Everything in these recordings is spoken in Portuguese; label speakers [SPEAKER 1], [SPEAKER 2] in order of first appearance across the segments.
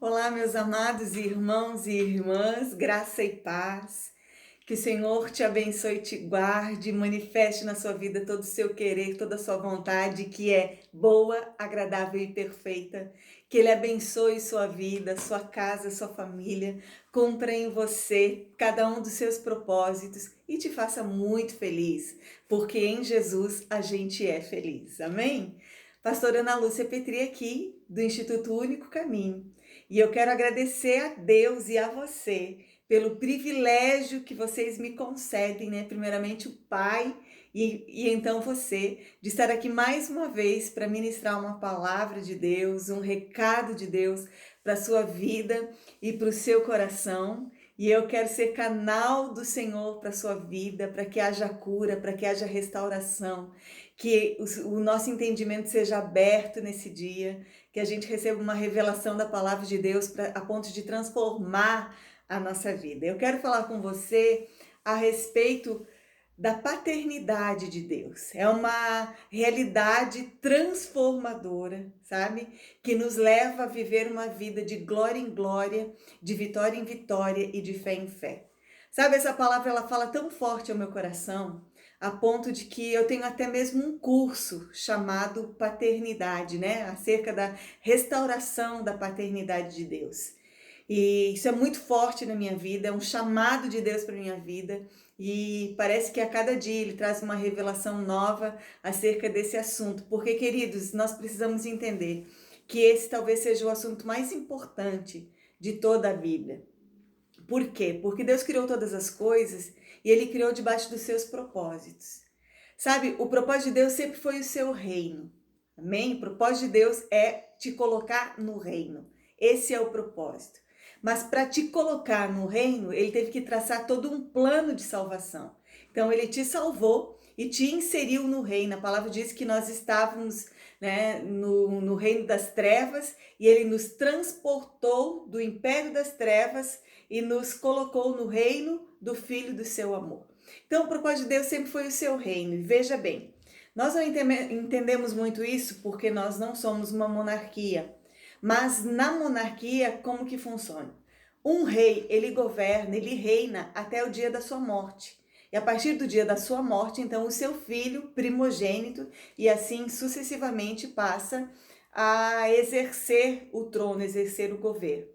[SPEAKER 1] Olá, meus amados irmãos e irmãs, graça e paz. Que o Senhor te abençoe e te guarde, manifeste na sua vida todo o seu querer, toda a sua vontade, que é boa, agradável e perfeita. Que Ele abençoe sua vida, sua casa, sua família, cumpra em você cada um dos seus propósitos e te faça muito feliz, porque em Jesus a gente é feliz. Amém? Pastora Ana Lúcia Petri aqui, do Instituto Único Caminho. E eu quero agradecer a Deus e a você pelo privilégio que vocês me concedem, né? Primeiramente o Pai e então você, de estar aqui mais uma vez para ministrar uma palavra de Deus, um recado de Deus para a sua vida e para o seu coração. E eu quero ser canal do Senhor para a sua vida, para que haja cura, para que haja restauração, que o nosso entendimento seja aberto nesse dia, que a gente receba uma revelação da palavra de Deus a ponto de transformar a nossa vida. Eu quero falar com você a respeito da paternidade de Deus. É uma realidade transformadora, sabe? Que nos leva a viver uma vida de glória em glória, de vitória em vitória e de fé em fé. Sabe, essa palavra ela fala tão forte ao meu coração, a ponto de que eu tenho até mesmo um curso chamado Paternidade, né? Acerca da restauração da paternidade de Deus. E isso é muito forte na minha vida, é um chamado de Deus para minha vida. E parece que a cada dia ele traz uma revelação nova acerca desse assunto. Porque, queridos, nós precisamos entender que esse talvez seja o assunto mais importante de toda a Bíblia. Por quê? Porque Deus criou todas as coisas e Ele criou debaixo dos seus propósitos. Sabe, o propósito de Deus sempre foi o seu reino. Amém? O propósito de Deus é te colocar no reino. Esse é o propósito. Mas para te colocar no reino, Ele teve que traçar todo um plano de salvação. Então, Ele te salvou e te inseriu no reino. A palavra diz que nós estávamos, né, no reino das trevas e Ele nos transportou do império das trevas e nos colocou no reino do Filho do seu amor. Então, o propósito de Deus sempre foi o seu reino. E veja bem, nós não entendemos muito isso porque nós não somos uma monarquia. Mas na monarquia, como que funciona? Um rei, ele governa, ele reina até o dia da sua morte. E a partir do dia da sua morte, então, o seu filho primogênito, e assim sucessivamente passa a exercer o trono, exercer o governo.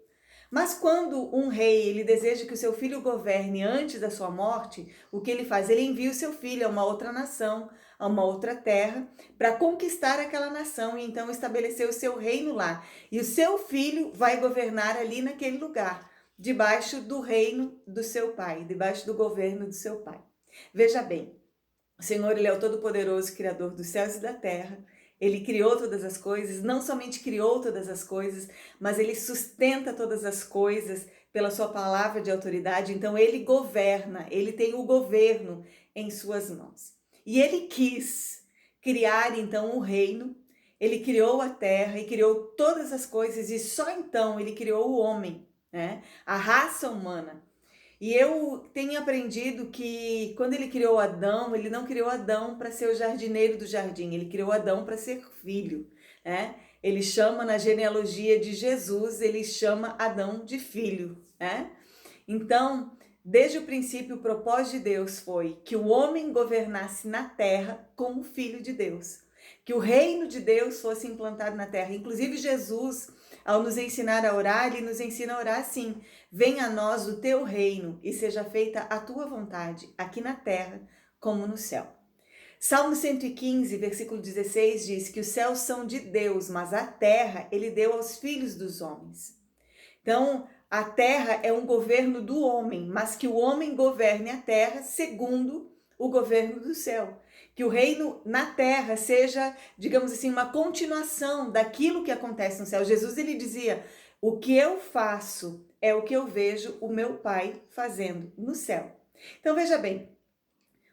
[SPEAKER 1] Mas quando um rei ele deseja que o seu filho governe antes da sua morte, o que ele faz? Ele envia o seu filho a uma outra nação, a uma outra terra, para conquistar aquela nação e então estabelecer o seu reino lá. E o seu filho vai governar ali naquele lugar, debaixo do reino do seu pai, debaixo do governo do seu pai. Veja bem, o Senhor, ele é o Todo-Poderoso, Criador dos céus e da terra. Ele criou todas as coisas, não somente criou todas as coisas, mas ele sustenta todas as coisas pela sua palavra de autoridade. Então ele governa, ele tem o governo em suas mãos. E ele quis criar então o reino, ele criou a terra e criou todas as coisas e só então ele criou o homem, né? A raça humana. E eu tenho aprendido que quando ele criou Adão, ele não criou Adão para ser o jardineiro do jardim, ele criou Adão para ser filho, né? Ele chama na genealogia de Jesus, ele chama Adão de filho, né? Então, desde o princípio, o propósito de Deus foi que o homem governasse na terra como filho de Deus, que o reino de Deus fosse implantado na terra. Inclusive, Jesus, ao nos ensinar a orar, ele nos ensina a orar assim: venha a nós o teu reino e seja feita a tua vontade, aqui na terra como no céu. Salmo 115, versículo 16 diz que os céus são de Deus, mas a terra ele deu aos filhos dos homens. Então, a terra é um governo do homem, mas que o homem governe a terra segundo o governo do céu. Que o reino na terra seja, digamos assim, uma continuação daquilo que acontece no céu. Jesus ele dizia: o que eu faço é o que eu vejo o meu Pai fazendo no céu. Então veja bem,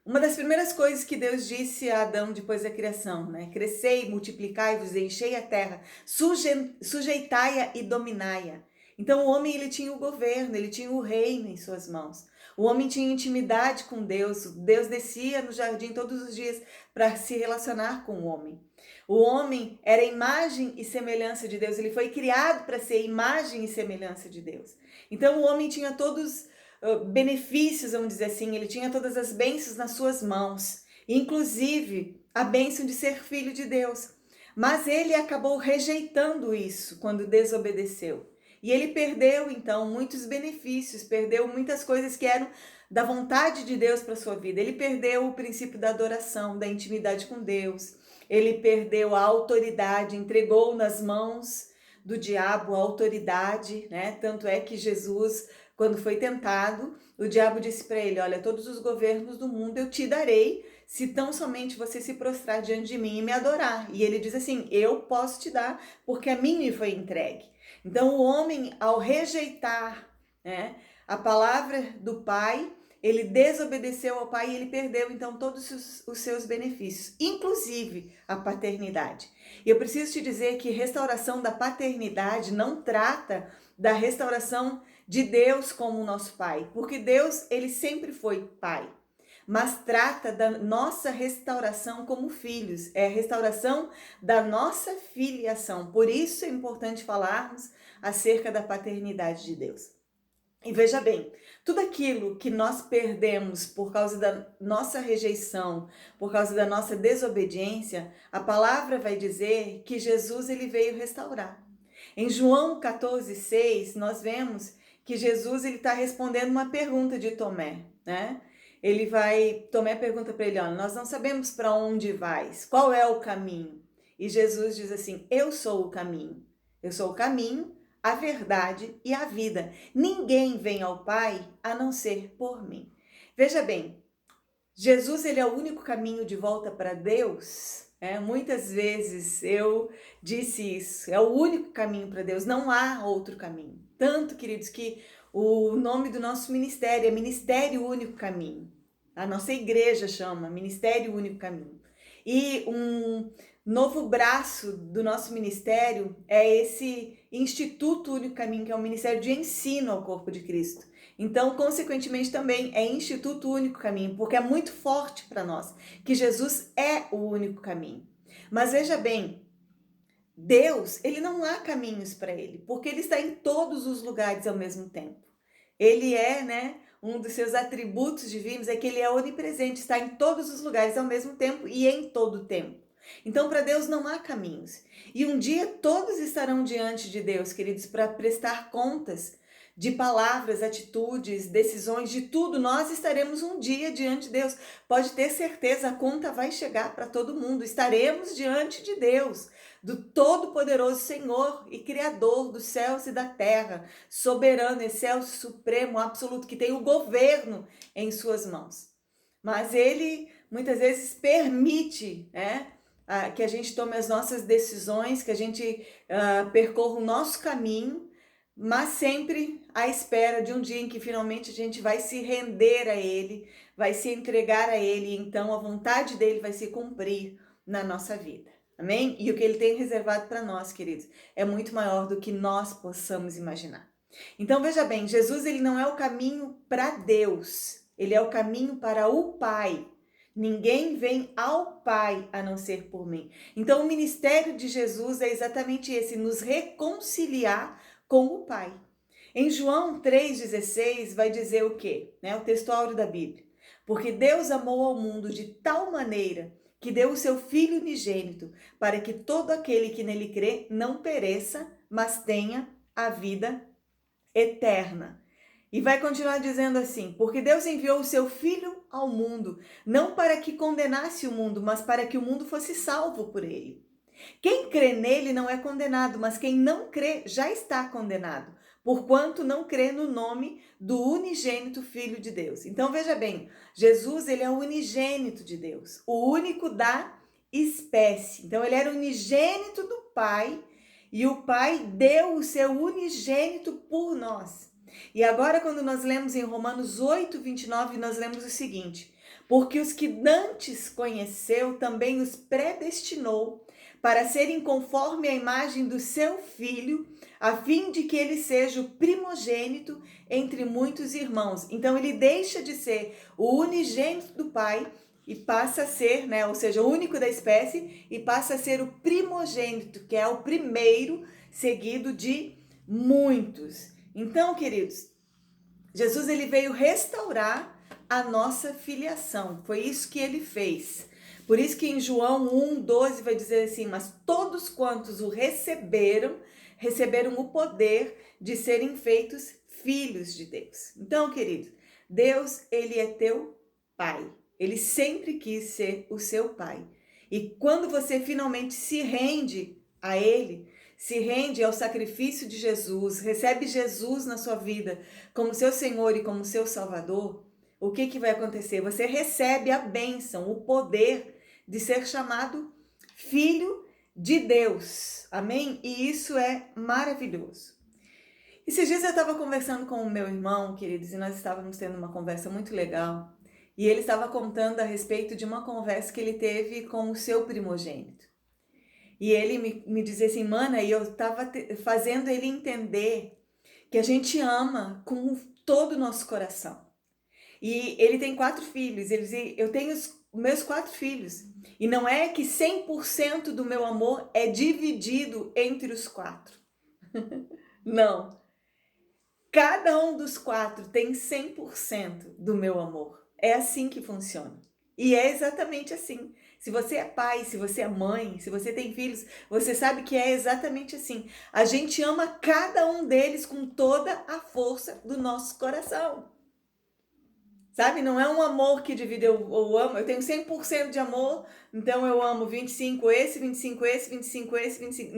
[SPEAKER 1] uma das primeiras coisas que Deus disse a Adão depois da criação, né? Crescei, multiplicai-vos, enchei a terra, sujeitai-a e dominai-a. Então o homem ele tinha o governo, ele tinha o reino em suas mãos. O homem tinha intimidade com Deus. Deus descia no jardim todos os dias para se relacionar com o homem. O homem era imagem e semelhança de Deus, ele foi criado para ser imagem e semelhança de Deus. Então o homem tinha todos benefícios, vamos dizer assim, ele tinha todas as bênçãos nas suas mãos, inclusive a bênção de ser filho de Deus. Mas ele acabou rejeitando isso quando desobedeceu. E ele perdeu, então, muitos benefícios, perdeu muitas coisas que eram da vontade de Deus para a sua vida. Ele perdeu o princípio da adoração, da intimidade com Deus. Ele perdeu a autoridade, entregou nas mãos do diabo a autoridade, né? Tanto é que Jesus, quando foi tentado, o diabo disse para ele: olha, todos os governos do mundo eu te darei, se tão somente você se prostrar diante de mim e me adorar. E ele diz assim: eu posso te dar, porque a mim me foi entregue. Então o homem, ao rejeitar, né, a palavra do Pai, ele desobedeceu ao Pai e ele perdeu então todos os seus benefícios, inclusive a paternidade. E eu preciso te dizer que restauração da paternidade não trata da restauração de Deus como nosso Pai, porque Deus, ele sempre foi Pai, mas trata da nossa restauração como filhos, é a restauração da nossa filiação. Por isso é importante falarmos acerca da paternidade de Deus. E veja bem, tudo aquilo que nós perdemos por causa da nossa rejeição, por causa da nossa desobediência, a palavra vai dizer que Jesus ele veio restaurar. Em João 14,6, nós vemos que Jesus ele está respondendo uma pergunta de Tomé, né? Tomé pergunta para ele, ó, nós não sabemos para onde vais, qual é o caminho? E Jesus diz assim, eu sou o caminho, a verdade e a vida. Ninguém vem ao Pai a não ser por mim. Veja bem, Jesus ele é o único caminho de volta para Deus. Muitas vezes eu disse isso, é o único caminho para Deus, não há outro caminho. Tanto, queridos, que o nome do nosso ministério é Ministério Único Caminho. A nossa igreja chama Ministério Único Caminho. E um novo braço do nosso ministério é esse Instituto Único Caminho, que é um ministério de ensino ao corpo de Cristo. Então, consequentemente, também é Instituto Único Caminho, porque é muito forte para nós que Jesus é o único caminho. Mas veja bem, Deus, ele não há caminhos para ele, porque ele está em todos os lugares ao mesmo tempo. Ele é, né, um dos seus atributos divinos é que ele é onipresente, está em todos os lugares ao mesmo tempo e em todo o tempo. Então, para Deus não há caminhos. E um dia todos estarão diante de Deus, queridos, para prestar contas de palavras, atitudes, decisões, de tudo. Nós estaremos um dia diante de Deus. Pode ter certeza, a conta vai chegar para todo mundo. Estaremos diante de Deus, do Todo-Poderoso Senhor e Criador dos céus e da terra, soberano, excelso, supremo, absoluto, que tem o governo em suas mãos. Mas ele muitas vezes permite, né, que a gente tome as nossas decisões, que a gente percorra o nosso caminho, mas sempre à espera de um dia em que finalmente a gente vai se render a Ele, vai se entregar a Ele, e então a vontade dele vai se cumprir na nossa vida. Amém? E o que Ele tem reservado para nós, queridos, é muito maior do que nós possamos imaginar. Então veja bem, Jesus ele não é o caminho para Deus, ele é o caminho para o Pai. Ninguém vem ao Pai a não ser por mim. Então o ministério de Jesus é exatamente esse, nos reconciliar com o Pai. Em João 3,16 vai dizer o quê? O texto áureo da Bíblia. Porque Deus amou ao mundo de tal maneira que deu o seu Filho unigênito, para que todo aquele que nele crê não pereça, mas tenha a vida eterna. E vai continuar dizendo assim, porque Deus enviou o seu Filho ao mundo, não para que condenasse o mundo, mas para que o mundo fosse salvo por ele. Quem crê nele não é condenado, mas quem não crê já está condenado, porquanto não crê no nome do unigênito Filho de Deus. Então veja bem, Jesus ele é o unigênito de Deus, o único da espécie. Então ele era unigênito do Pai e o Pai deu o seu unigênito por nós. E agora quando nós lemos em Romanos 8:29, nós lemos o seguinte: porque os que dantes conheceu, também os predestinou para serem conforme a imagem do seu Filho, a fim de que ele seja o primogênito entre muitos irmãos. Então ele deixa de ser o unigênito do Pai e passa a ser, né, ou seja, o único da espécie, e passa a ser o primogênito, que é o primeiro, seguido de muitos. Então, queridos, Jesus ele veio restaurar a nossa filiação. Foi isso que ele fez. Por isso que em João 1:12 vai dizer assim: mas todos quantos o receberam, receberam o poder de serem feitos filhos de Deus. Então, querido, Deus, ele é teu pai. Ele sempre quis ser o seu pai. E quando você finalmente se rende a ele, se rende ao sacrifício de Jesus, recebe Jesus na sua vida como seu Senhor e como seu Salvador, o que vai acontecer? Você recebe a bênção, o poder de ser chamado filho de Deus. Amém? E isso é maravilhoso. Esses dias eu estava conversando com o meu irmão, queridos, e nós estávamos tendo uma conversa muito legal. E ele estava contando a respeito de uma conversa que ele teve com o seu primogênito. E ele me dizia assim, mana, e eu estava fazendo ele entender que a gente ama com todo o nosso coração. E ele tem 4 filhos, ele dizia, eu tenho os meus 4 filhos. E não é que 100% do meu amor é dividido entre os 4. Não. Cada um dos 4 tem 100% do meu amor. É assim que funciona. E é exatamente assim. Se você é pai, se você é mãe, se você tem filhos, você sabe que é exatamente assim. A gente ama cada um deles com toda a força do nosso coração. Sabe? Não é um amor que divide, eu amo, eu tenho 100% de amor, então eu amo 25 esse, 25 esse, 25 esse, 25...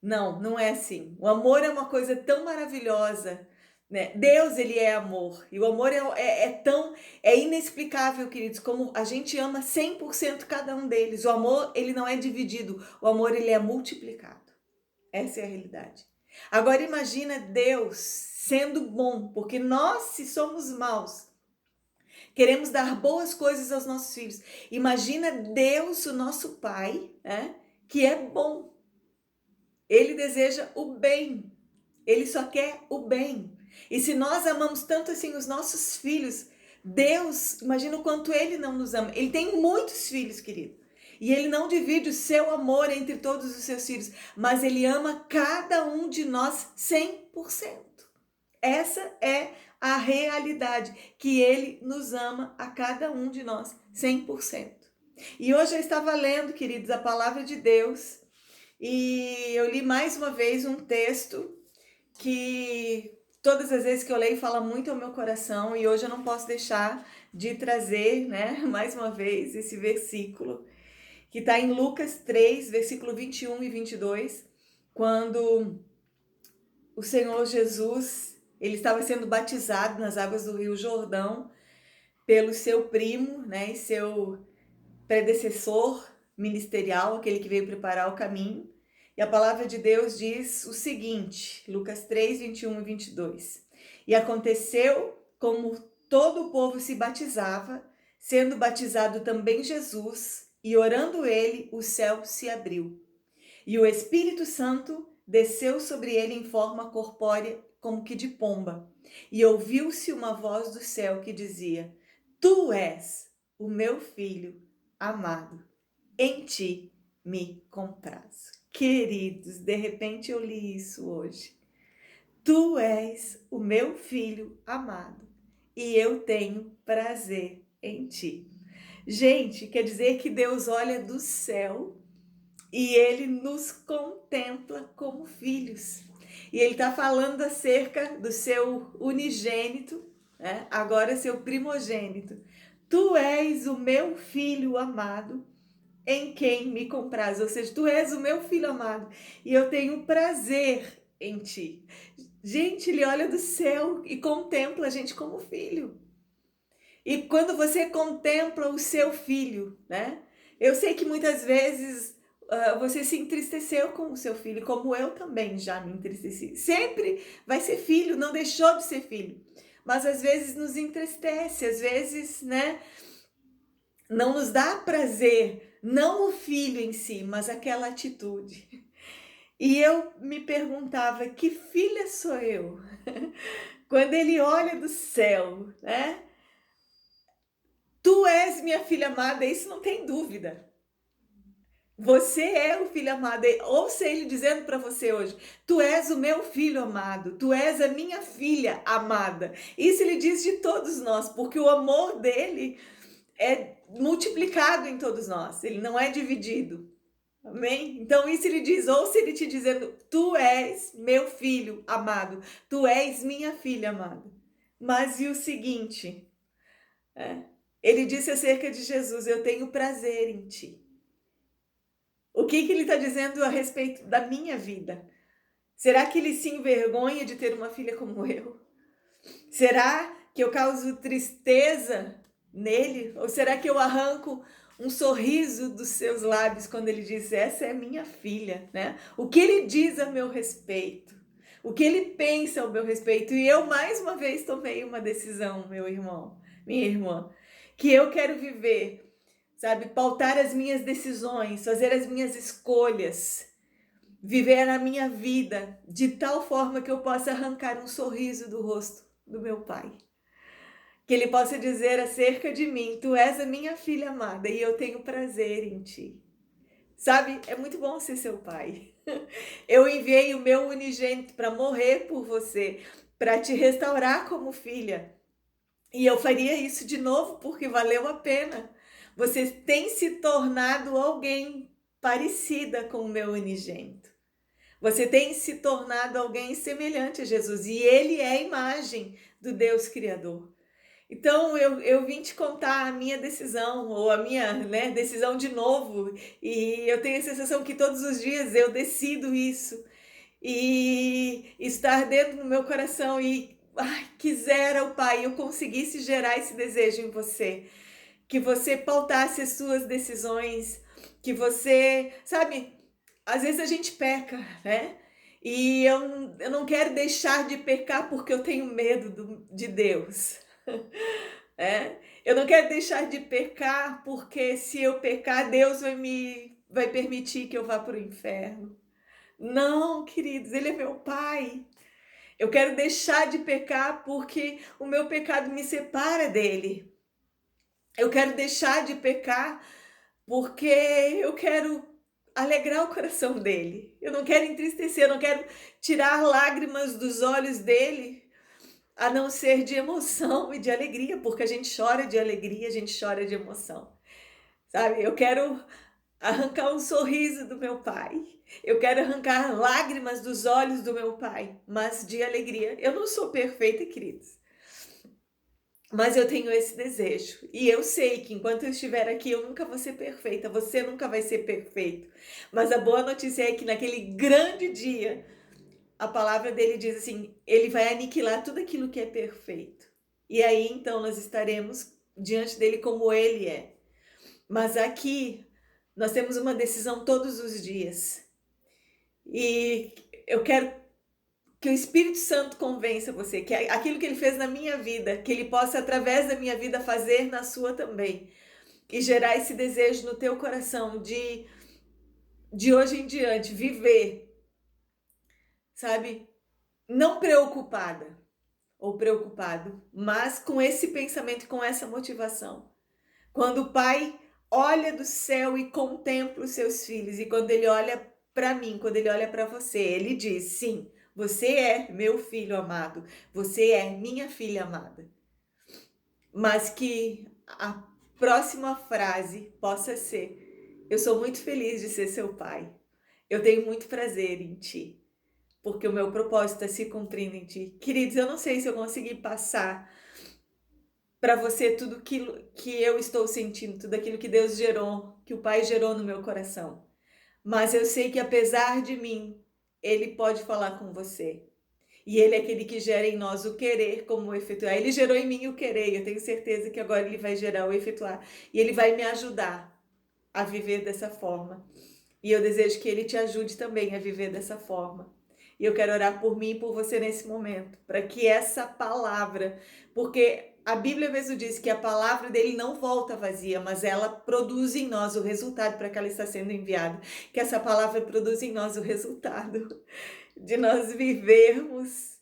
[SPEAKER 1] Não é assim. O amor é uma coisa tão maravilhosa, né? Deus, ele é amor. E o amor é inexplicável, queridos, como a gente ama 100% cada um deles. O amor, ele não é dividido. O amor, ele é multiplicado. Essa é a realidade. Agora imagina Deus sendo bom, porque nós, se somos maus, queremos dar boas coisas aos nossos filhos. Imagina Deus, o nosso Pai, né? Que é bom. Ele deseja o bem. Ele só quer o bem. E se nós amamos tanto assim os nossos filhos, Deus, imagina o quanto Ele não nos ama. Ele tem muitos filhos, querido. E Ele não divide o seu amor entre todos os seus filhos, mas Ele ama cada um de nós 100%. Essa é a realidade, que Ele nos ama a cada um de nós 100%. E hoje eu estava lendo, queridos, a palavra de Deus, e eu li mais uma vez um texto que todas as vezes que eu leio fala muito ao meu coração, e hoje eu não posso deixar de trazer, né, mais uma vez esse versículo, que está em Lucas 3, versículo 21 e 22, quando o Senhor Jesus, ele estava sendo batizado nas águas do Rio Jordão pelo seu primo, né, e seu predecessor ministerial, aquele que veio preparar o caminho. E a palavra de Deus diz o seguinte, Lucas 3, 21 e 22. E aconteceu, como todo o povo se batizava, sendo batizado também Jesus, e orando ele, o céu se abriu. E o Espírito Santo desceu sobre ele em forma corpórea, como que de pomba. E ouviu-se uma voz do céu que dizia: Tu és o meu filho amado, em ti me comprazo. Queridos, de repente eu li isso hoje. Tu és o meu filho amado e eu tenho prazer em ti. Gente, quer dizer que Deus olha do céu e Ele nos contempla como filhos. E Ele está falando acerca do seu unigênito, né? Agora seu primogênito. Tu és o meu filho amado, em quem me compraz. Ou seja, tu és o meu filho amado e eu tenho prazer em ti. Gente, Ele olha do céu e contempla a gente como filho. E quando você contempla o seu filho, né? Eu sei que muitas vezes você se entristeceu com o seu filho, como eu também já me entristeci. Sempre vai ser filho, não deixou de ser filho. Mas às vezes nos entristece, às vezes, né? Não nos dá prazer, não o filho em si, mas aquela atitude. E eu me perguntava, que filha sou eu? Quando ele olha do céu, né? Tu és minha filha amada, isso não tem dúvida. Você é o filho amado. Ouça ele dizendo para você hoje: tu és o meu filho amado, tu és a minha filha amada. Isso ele diz de todos nós, porque o amor dele é multiplicado em todos nós, ele não é dividido. Amém? Então isso ele diz, ouça ele te dizendo: tu és meu filho amado, tu és minha filha amada. Mas e o seguinte, é, ele disse acerca de Jesus: eu tenho prazer em ti. O que ele está dizendo a respeito da minha vida? Será que ele se envergonha de ter uma filha como eu? Será que eu causo tristeza nele? Ou será que eu arranco um sorriso dos seus lábios quando ele diz: essa é minha filha, né? O que ele diz a meu respeito? O que ele pensa ao meu respeito? E eu mais uma vez tomei uma decisão, meu irmão, minha irmã, que eu quero viver, sabe, pautar as minhas decisões, fazer as minhas escolhas, viver a minha vida de tal forma que eu possa arrancar um sorriso do rosto do meu pai. Que ele possa dizer acerca de mim: tu és a minha filha amada e eu tenho prazer em ti. Sabe, é muito bom ser seu pai. Eu enviei o meu unigênito para morrer por você, para te restaurar como filha. E eu faria isso de novo porque valeu a pena. Você tem se tornado alguém parecida com o meu unigênito. Você tem se tornado alguém semelhante a Jesus e ele é a imagem do Deus Criador. Então eu vim te contar a minha decisão, ou a minha, né, decisão de novo, e eu tenho a sensação que todos os dias eu decido isso, e estar dentro do meu coração, e quisera o Pai eu conseguisse gerar esse desejo em você, que você pautasse as suas decisões, que você, sabe, às vezes a gente peca, né? E eu não quero deixar de pecar porque eu tenho medo de Deus. É? Eu não quero deixar de pecar porque se eu pecar, Deus vai permitir que eu vá para o inferno. Não, queridos, Ele é meu Pai. Eu quero deixar de pecar porque o meu pecado me separa dele. Eu quero deixar de pecar porque eu quero alegrar o coração dele. Eu não quero entristecer, eu não quero tirar lágrimas dos olhos dele, a não ser de emoção e de alegria, porque a gente chora de alegria, a gente chora de emoção, sabe? Eu quero arrancar um sorriso do meu pai, eu quero arrancar lágrimas dos olhos do meu pai, mas de alegria. Eu não sou perfeita, queridos, mas eu tenho esse desejo, e eu sei que enquanto eu estiver aqui, eu nunca vou ser perfeita, você nunca vai ser perfeito, mas a boa notícia é que naquele grande dia, a palavra dele diz assim, ele vai aniquilar tudo aquilo que é perfeito. E aí, então, nós estaremos diante dele como ele é. Mas aqui, nós temos uma decisão todos os dias. E eu quero que o Espírito Santo convença você, que aquilo que ele fez na minha vida, que ele possa, através da minha vida, fazer na sua também. E gerar esse desejo no teu coração de hoje em diante, viver, sabe? Não preocupada ou preocupado, mas com esse pensamento e com essa motivação. Quando o pai olha do céu e contempla os seus filhos, e quando ele olha para mim, quando ele olha para você, ele diz: sim, você é meu filho amado, você é minha filha amada. Mas que a próxima frase possa ser: eu sou muito feliz de ser seu pai, eu tenho muito prazer em ti, porque o meu propósito está se cumprindo em ti. Queridos, eu não sei se eu consegui passar para você tudo aquilo que eu estou sentindo, tudo aquilo que Deus gerou, que o Pai gerou no meu coração. Mas eu sei que apesar de mim, Ele pode falar com você. E Ele é aquele que gera em nós o querer como o efetuar. Ele gerou em mim o querer, eu tenho certeza que agora Ele vai gerar o efetuar. E Ele vai me ajudar a viver dessa forma. E eu desejo que Ele te ajude também a viver dessa forma. E eu quero orar por mim e por você nesse momento, para que essa palavra, porque a Bíblia mesmo diz que a palavra dele não volta vazia, mas ela produz em nós o resultado para que ela está sendo enviada. Que essa palavra produza em nós o resultado de nós vivermos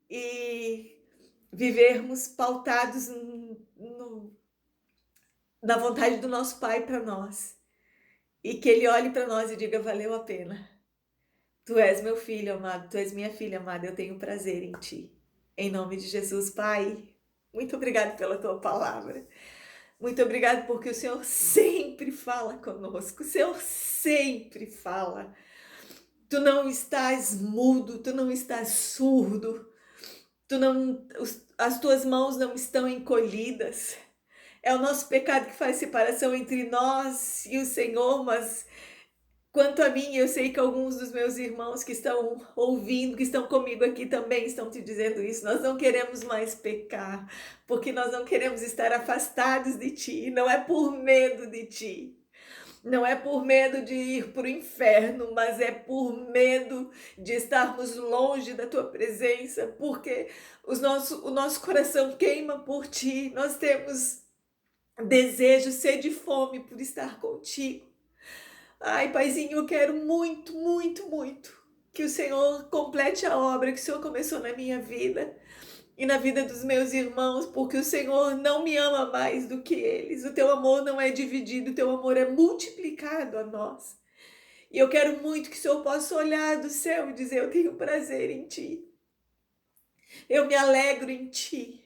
[SPEAKER 1] e vivermos pautados na vontade do nosso Pai para nós. E que Ele olhe para nós e diga: valeu a pena. Tu és meu filho amado, tu és minha filha amada, eu tenho prazer em ti. Em nome de Jesus, Pai, muito obrigado pela tua palavra. Muito obrigado porque o Senhor sempre fala conosco, o Senhor sempre fala. Tu não estás mudo, tu não estás surdo, as tuas mãos não estão encolhidas. É o nosso pecado que faz separação entre nós e o Senhor, mas quanto a mim, eu sei que alguns dos meus irmãos que estão ouvindo, que estão comigo aqui também estão te dizendo isso. Nós não queremos mais pecar, porque nós não queremos estar afastados de ti. Não é por medo de ti. Não é por medo de ir para o inferno, mas é por medo de estarmos longe da tua presença, porque o nosso coração queima por ti. Nós temos desejo, sede e fome por estar contigo. Ai, Paizinho, eu quero muito, muito, muito que o Senhor complete a obra que o Senhor começou na minha vida e na vida dos meus irmãos, porque o Senhor não me ama mais do que eles. O teu amor não é dividido, o teu amor é multiplicado a nós. E eu quero muito que o Senhor possa olhar do céu e dizer: eu tenho prazer em ti. Eu me alegro em ti.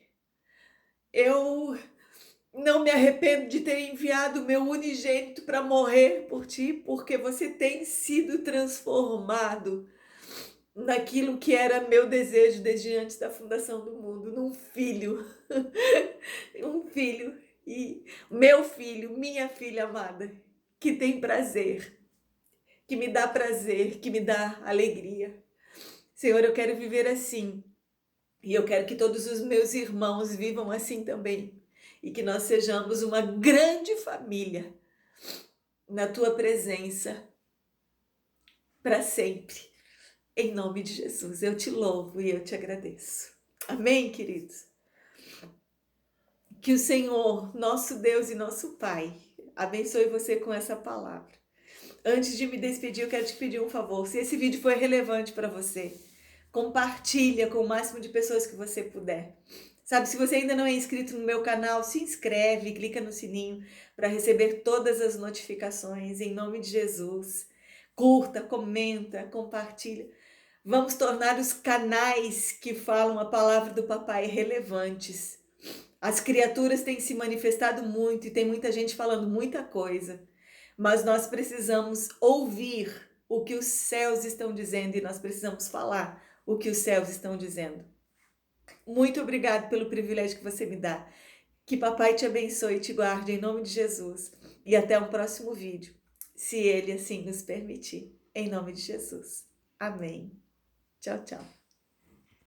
[SPEAKER 1] Eu não me arrependo de ter enviado o meu unigênito para morrer por ti, porque você tem sido transformado naquilo que era meu desejo desde antes da fundação do mundo, num filho. Um filho, e meu filho, minha filha amada, que tem prazer, que me dá prazer, que me dá alegria. Senhor, eu quero viver assim, e eu quero que todos os meus irmãos vivam assim também. E que nós sejamos uma grande família na tua presença para sempre. Em nome de Jesus, eu te louvo e eu te agradeço. Amém, queridos? Que o Senhor, nosso Deus e nosso Pai, abençoe você com essa palavra. Antes de me despedir, eu quero te pedir um favor. Se esse vídeo foi relevante para você, compartilha com o máximo de pessoas que você puder. Sabe, se você ainda não é inscrito no meu canal, se inscreve, clica no sininho para receber todas as notificações, em nome de Jesus. Curta, comenta, compartilha. Vamos tornar os canais que falam a palavra do papai relevantes. As criaturas têm se manifestado muito e tem muita gente falando muita coisa, mas nós precisamos ouvir o que os céus estão dizendo e nós precisamos falar o que os céus estão dizendo. Muito obrigado pelo privilégio que você me dá. Que papai te abençoe e te guarde em nome de Jesus. E até um próximo vídeo, se ele assim nos permitir. Em nome de Jesus. Amém. Tchau, tchau.